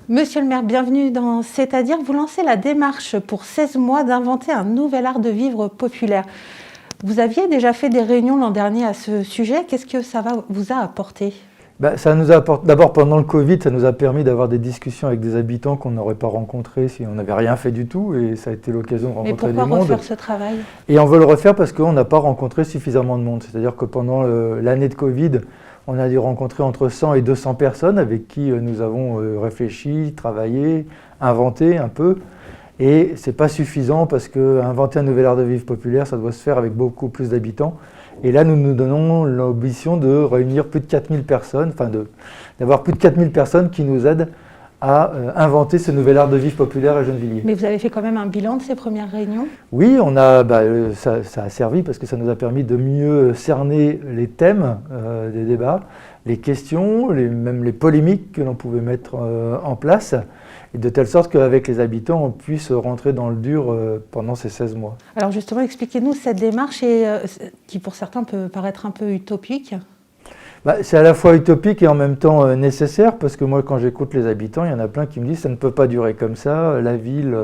Monsieur le maire, bienvenue dans C'est-à-dire, vous lancez la démarche pour 16 mois d'inventer un nouvel art de vivre populaire. Vous aviez déjà fait des réunions l'an dernier à ce sujet. Qu'est-ce que ça vous a apporté ? Ça nous apporte, d'abord pendant le Covid, ça nous a permis d'avoir des discussions avec des habitants qu'on n'aurait pas rencontrés si on n'avait rien fait du tout, et ça a été l'occasion de rencontrer du monde. Mais pourquoi refaire ce travail ? Et on veut le refaire parce qu'on n'a pas rencontré suffisamment de monde. C'est-à-dire que pendant l'année de Covid, on a dû rencontrer entre 100 et 200 personnes avec qui nous avons réfléchi, travaillé, inventé un peu. Et ce n'est pas suffisant parce qu'inventer un nouvel art de vivre populaire, ça doit se faire avec beaucoup plus d'habitants. Et là, nous nous donnons l'ambition de réunir plus de 4000 personnes, d'avoir plus de 4000 personnes qui nous aident à inventer ce nouvel art de vivre populaire à Gennevilliers. Mais vous avez fait quand même un bilan de ces premières réunions ? Oui, ça a servi parce que ça nous a permis de mieux cerner les thèmes des débats, les questions, même les polémiques que l'on pouvait mettre en place, et de telle sorte qu'avec les habitants, on puisse rentrer dans le dur pendant ces 16 mois. Alors justement, expliquez-nous cette démarche qui pour certains peut paraître un peu utopique. C'est à la fois utopique et en même temps nécessaire, parce que moi, quand j'écoute les habitants, il y en a plein qui me disent que ça ne peut pas durer comme ça. La ville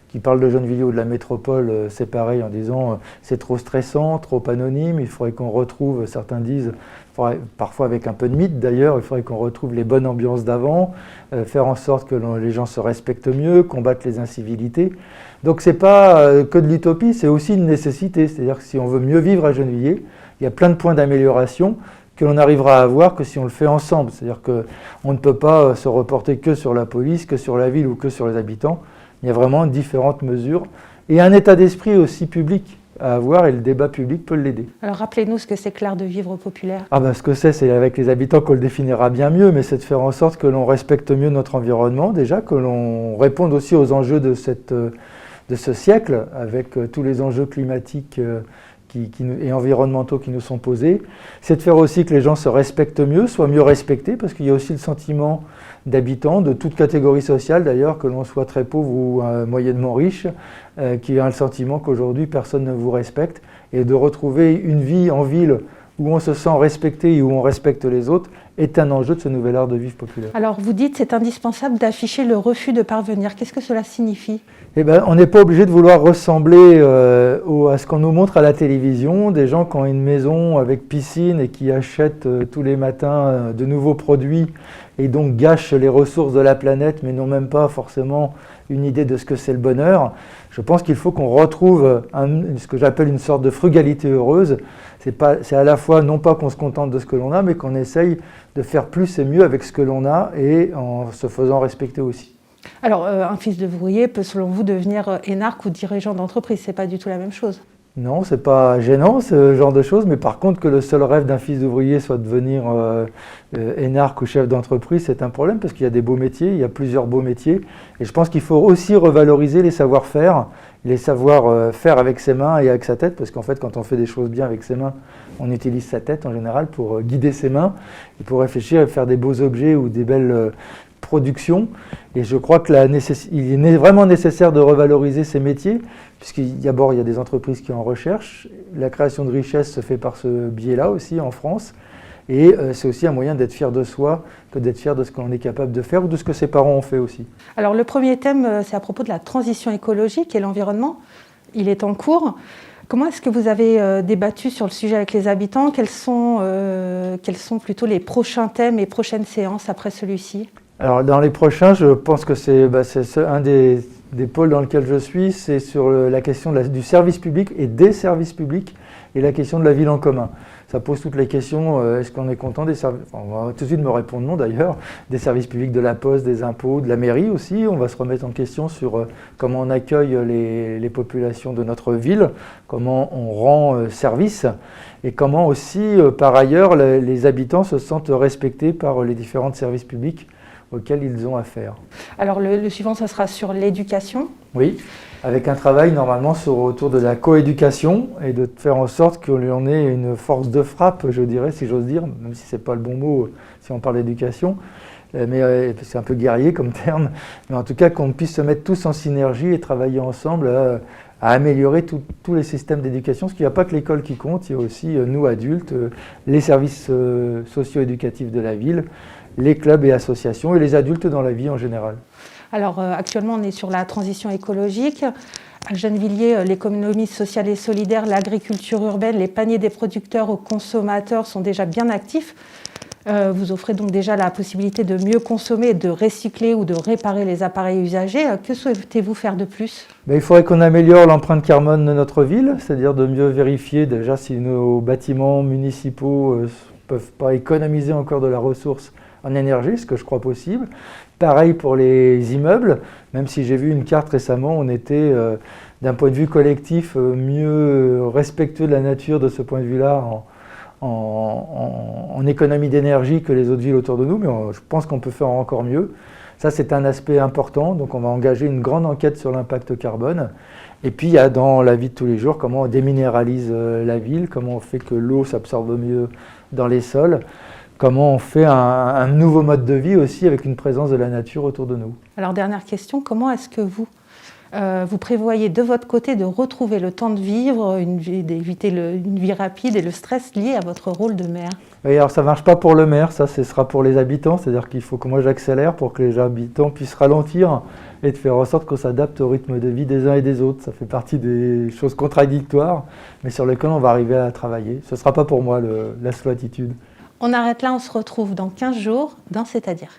qui parle de Gennevilliers ou de la métropole, c'est pareil en disant c'est trop stressant, trop anonyme, il faudrait qu'on retrouve, certains disent, parfois avec un peu de mythe d'ailleurs, il faudrait qu'on retrouve les bonnes ambiances d'avant, faire en sorte que les gens se respectent mieux, combattre les incivilités. Donc c'est pas que de l'utopie, c'est aussi une nécessité. C'est-à-dire que si on veut mieux vivre à Gennevilliers, il y a plein de points d'amélioration que l'on arrivera à avoir que si on le fait ensemble. C'est-à-dire qu'on ne peut pas se reporter que sur la police, que sur la ville ou que sur les habitants. Il y a vraiment différentes mesures et un état d'esprit aussi public à avoir, et le débat public peut l'aider. Alors rappelez-nous ce que c'est que l'art de vivre populaire. Ce que c'est avec les habitants qu'on le définira bien mieux, mais c'est de faire en sorte que l'on respecte mieux notre environnement déjà, que l'on réponde aussi aux enjeux de ce siècle, avec tous les enjeux climatiques et environnementaux qui nous sont posés. C'est de faire aussi que les gens se respectent mieux, soient mieux respectés, parce qu'il y a aussi le sentiment d'habitants, de toute catégorie sociale d'ailleurs, que l'on soit très pauvre ou moyennement riche, qui a le sentiment qu'aujourd'hui personne ne vous respecte, et de retrouver une vie en ville où on se sent respecté et où on respecte les autres, est un enjeu de ce nouvel art de vivre populaire. Alors vous dites c'est indispensable d'afficher le refus de parvenir. Qu'est-ce que cela signifie ? On n'est pas obligé de vouloir ressembler à ce qu'on nous montre à la télévision, des gens qui ont une maison avec piscine et qui achètent tous les matins de nouveaux produits et donc gâchent les ressources de la planète mais n'ont même pas forcément une idée de ce que c'est le bonheur. Je pense qu'il faut qu'on retrouve ce que j'appelle une sorte de frugalité heureuse. C'est à la fois non pas qu'on se contente de ce que l'on a, mais qu'on essaye de faire plus et mieux avec ce que l'on a et en se faisant respecter aussi. Alors, un fils d'ouvrier peut, selon vous, devenir énarque ou dirigeant d'entreprise. C'est pas du tout la même chose. Non, c'est pas gênant ce genre de choses, mais par contre que le seul rêve d'un fils d'ouvrier soit de devenir énarque ou chef d'entreprise, c'est un problème parce qu'il y a des beaux métiers, il y a plusieurs beaux métiers, et je pense qu'il faut aussi revaloriser les savoir-faire, les savoir-faire avec ses mains et avec sa tête, parce qu'en fait quand on fait des choses bien avec ses mains, on utilise sa tête en général pour guider ses mains et pour réfléchir et faire des beaux objets ou des belles production, et je crois qu'il est vraiment nécessaire de revaloriser ces métiers, d'abord il y a des entreprises qui en recherchent, la création de richesse se fait par ce biais-là aussi en France, et c'est aussi un moyen d'être fier de soi, que d'être fier de ce qu'on est capable de faire ou de ce que ses parents ont fait aussi. Alors le premier thème, c'est à propos de la transition écologique et l'environnement, il est en cours. Comment est-ce que vous avez débattu sur le sujet avec les habitants ? Quels sont plutôt les prochains thèmes et prochaines séances après celui-ci ? Alors dans les prochains, je pense que c'est un des pôles dans lequel je suis, c'est sur la question du service public et des services publics et la question de la ville en commun. Ça pose toutes les questions, est-ce qu'on est content des services, on va tout de suite me répondre non d'ailleurs, des services publics de la Poste, des impôts, de la mairie aussi. On va se remettre en question sur comment on accueille les populations de notre ville, comment on rend service et comment aussi par ailleurs les habitants se sentent respectés par les différents services publics auxquels ils ont affaire. Alors le suivant, ça sera sur l'éducation. Oui, avec un travail normalement autour de la coéducation et de faire en sorte qu'on ait une force de frappe, je dirais, si j'ose dire, même si ce n'est pas le bon mot si on parle d'éducation, mais c'est un peu guerrier comme terme, mais en tout cas qu'on puisse se mettre tous en synergie et travailler ensemble améliorer tous les systèmes d'éducation, parce qu'il n'y a pas que l'école qui compte, il y a aussi nous adultes, les services socio-éducatifs de la ville, les clubs et associations et les adultes dans la vie en général. Alors actuellement on est sur la transition écologique. À Gennevilliers, l'économie sociale et solidaire, l'agriculture urbaine, les paniers des producteurs aux consommateurs sont déjà bien actifs. Vous offrez donc déjà la possibilité de mieux consommer, de recycler ou de réparer les appareils usagés. Que souhaitez-vous faire de plus ? Il faudrait qu'on améliore l'empreinte carbone de notre ville, c'est-à-dire de mieux vérifier déjà si nos bâtiments municipaux ne peuvent pas économiser encore de la ressource en énergie, ce que je crois possible. Pareil pour les immeubles, même si j'ai vu une carte récemment, on était d'un point de vue collectif mieux respectueux de la nature de ce point de vue-là en économie d'énergie que les autres villes autour de nous, mais je pense qu'on peut faire encore mieux. Ça, c'est un aspect important, donc on va engager une grande enquête sur l'impact carbone. Et puis, il y a dans la vie de tous les jours, comment on déminéralise la ville, comment on fait que l'eau s'absorbe mieux dans les sols, comment on fait un nouveau mode de vie aussi avec une présence de la nature autour de nous. Alors, dernière question, comment est-ce que vous prévoyez de votre côté de retrouver le temps de vivre, d'éviter une vie rapide et le stress lié à votre rôle de maire ? Et alors ça ne marche pas pour le maire, ça ce sera pour les habitants, c'est-à-dire qu'il faut que moi j'accélère pour que les habitants puissent ralentir et de faire en sorte qu'on s'adapte au rythme de vie des uns et des autres. Ça fait partie des choses contradictoires, mais sur lesquelles on va arriver à travailler. Ce ne sera pas pour moi la slow attitude. On arrête là, on se retrouve dans 15 jours dans C'est-à-dire.